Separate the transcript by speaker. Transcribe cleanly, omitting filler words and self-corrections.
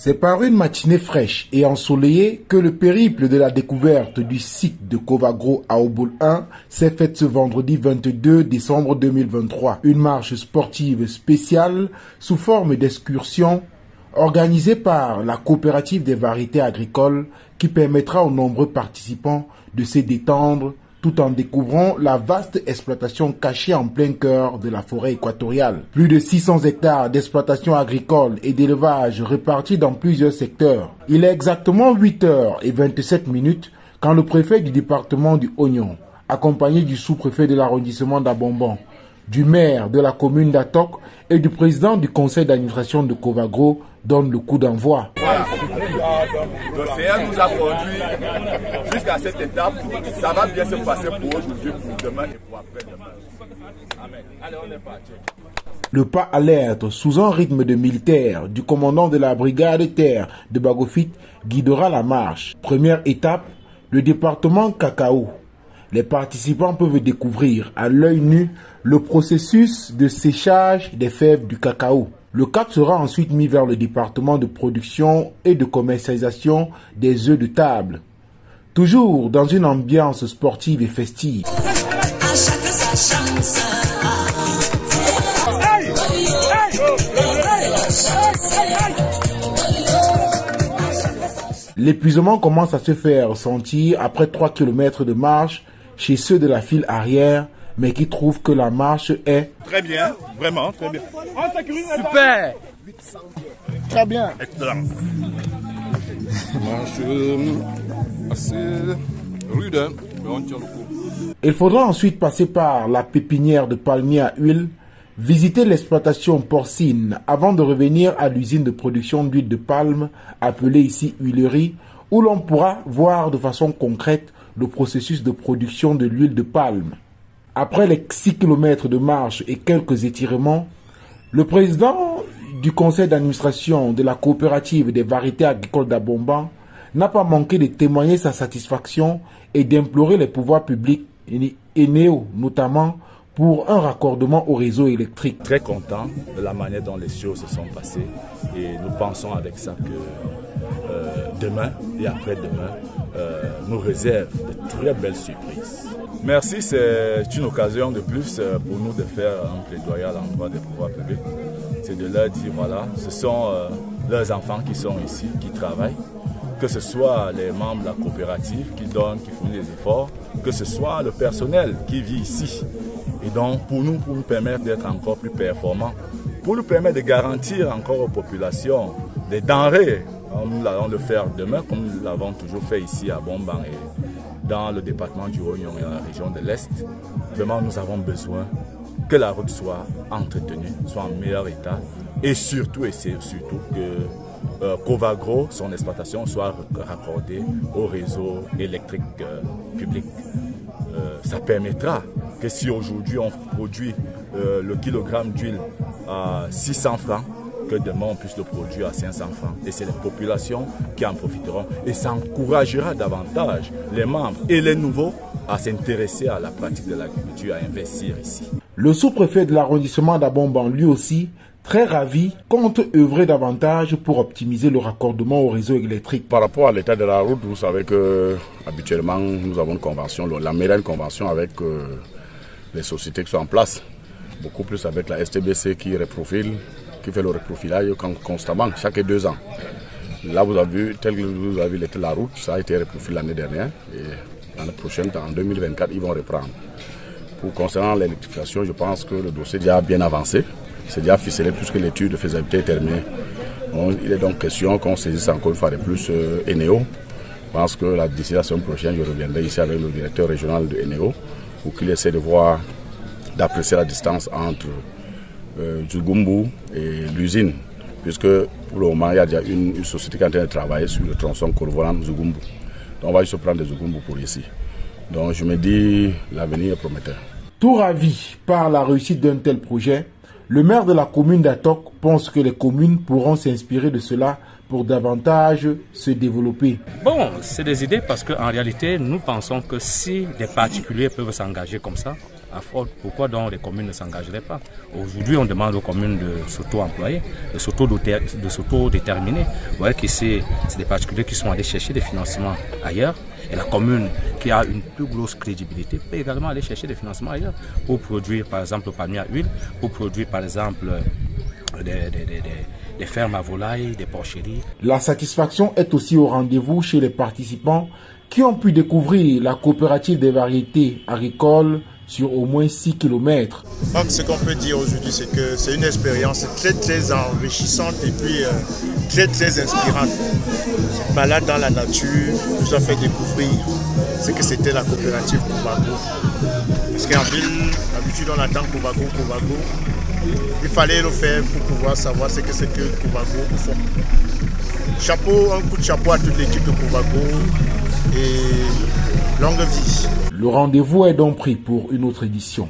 Speaker 1: C'est par une matinée fraîche et ensoleillée que le périple de la découverte du site de Covagro à Oboul 1 s'est fait ce vendredi 22 décembre 2023. Une marche sportive spéciale sous forme d'excursion organisée par la coopérative des variétés agricoles qui permettra aux nombreux participants de se détendre tout en découvrant la vaste exploitation cachée en plein cœur de la forêt équatoriale. Plus de 600 hectares d'exploitation agricole et d'élevage répartis dans plusieurs secteurs. Il est exactement 8h27 quand le préfet du département du Oignon, accompagné du sous-préfet de l'arrondissement d'Abomban, du maire de la commune d'Atok et du président du conseil d'administration de Covagro, donne le coup d'envoi.
Speaker 2: L'océan nous a conduit jusqu'à cette étape. Ça va bien se passer pour aujourd'hui, pour demain et pour après-demain. Amen. Allez, on est parti.
Speaker 1: Le pas alerte sous un rythme de militaire du commandant de la brigade terre de Bagofit guidera la marche. Première étape, le département cacao. Les participants peuvent découvrir à l'œil nu le processus de séchage des fèves du cacao. Le cap sera ensuite mis vers le département de production et de commercialisation des œufs de table. Toujours dans une ambiance sportive et festive. L'épuisement commence à se faire sentir après 3 km de marche chez ceux de la file arrière, mais qui trouvent que la marche est...
Speaker 2: Très bien, vraiment, très bien.
Speaker 3: Super.
Speaker 4: Très bien.
Speaker 2: Excellent.
Speaker 5: Marche assez rude, hein, mais on tient le coup.
Speaker 1: Il faudra ensuite passer par la pépinière de palmiers à huile, visiter l'exploitation porcine avant de revenir à l'usine de production d'huile de palme, appelée ici huilerie, où l'on pourra voir de façon concrète le processus de production de l'huile de palme. Après les 6 km de marche et quelques étirements, le président du conseil d'administration de la coopérative des variétés agricoles d'Abomban n'a pas manqué de témoigner sa satisfaction et d'implorer les pouvoirs publics et néo notamment pour un raccordement au réseau électrique.
Speaker 6: Très content de la manière dont les choses se sont passées et nous pensons avec ça que demain et après-demain nous réserve de très belles surprises. Merci, c'est une occasion de plus pour nous de faire un plaidoyer à l'endroit des pouvoirs publics. C'est de leur dire, voilà, ce sont leurs enfants qui sont ici, qui travaillent, que ce soit les membres de la coopérative qui donnent, qui font des efforts, que ce soit le personnel qui vit ici. Et donc, pour nous permettre d'être encore plus performants, pour nous permettre de garantir encore aux populations des denrées, nous allons le faire demain, comme nous l'avons toujours fait ici à Bomban et dans le département du Oignon et la région de l'Est. Vraiment, nous avons besoin que la route soit entretenue, soit en meilleur état et surtout que Covagro, son exploitation, soit raccordée au réseau électrique public. Ça permettra que si aujourd'hui on produit le kilogramme d'huile à 600 francs, que demain on puisse le produire à 500 francs. Et c'est les populations qui en profiteront. Et ça encouragera davantage les membres et les nouveaux à s'intéresser à la pratique de l'agriculture, à investir ici.
Speaker 1: Le sous-préfet de l'arrondissement d'Abomban, lui aussi, très ravi, compte œuvrer davantage pour optimiser le raccordement au réseau électrique.
Speaker 5: Par rapport à l'état de la route, vous savez que habituellement nous avons une convention, la meilleure convention avec les sociétés qui sont en place. Beaucoup plus avec la STBC qui fait le reprofilage constamment, chaque 2 ans. Là, vous avez vu, tel que vous avez vu la route, ça a été reprofilé l'année dernière. Et l'année prochaine, en 2024, ils vont reprendre. Concernant l'électrification, je pense que le dossier est déjà bien avancé. C'est déjà ficelé puisque l'étude de faisabilité est terminée. Il est donc question qu'on saisisse encore une fois de plus Eneo. Je pense que d'ici la semaine prochaine, je reviendrai ici avec le directeur régional de Eneo pour qu'il essaie de voir, d'apprécier la distance entre Zugumbu et l'usine, puisque pour le moment il y a déjà une société qui est en train de travailler sur le tronçon Korvoran-Zugumbu. Donc on va juste prendre des Zugumbu pour ici. Donc je me dis l'avenir est prometteur.
Speaker 1: Tout ravi par la réussite d'un tel projet, le maire de la commune d'Atok pense que les communes pourront s'inspirer de cela pour davantage se développer.
Speaker 3: Bon, c'est des idées parce qu'en réalité, nous pensons que si des particuliers peuvent s'engager comme ça, à fraude. Pourquoi donc les communes ne s'engageraient pas? Aujourd'hui, on demande aux communes de s'auto-employer, de s'auto-déterminer. Vous voyez que c'est des particuliers qui sont allés chercher des financements ailleurs. Et la commune qui a une plus grosse crédibilité peut également aller chercher des financements ailleurs pour produire par exemple le palmier à huile, pour produire par exemple des fermes à volailles, des porcheries.
Speaker 1: La satisfaction est aussi au rendez-vous chez les participants qui ont pu découvrir la coopérative des variétés agricoles sur au moins 6 km.
Speaker 4: Donc ce qu'on peut dire aujourd'hui, c'est que c'est une expérience très enrichissante et puis très inspirante. Cette balade dans la nature nous a fait découvrir ce que c'était la coopérative Covago. Parce qu'en ville, d'habitude on attend Covago. Il fallait le faire pour pouvoir savoir ce que c'est que Covago font. Chapeau, un coup de chapeau à toute l'équipe de Covago et longue vie.
Speaker 1: Le rendez-vous est donc pris pour une autre édition.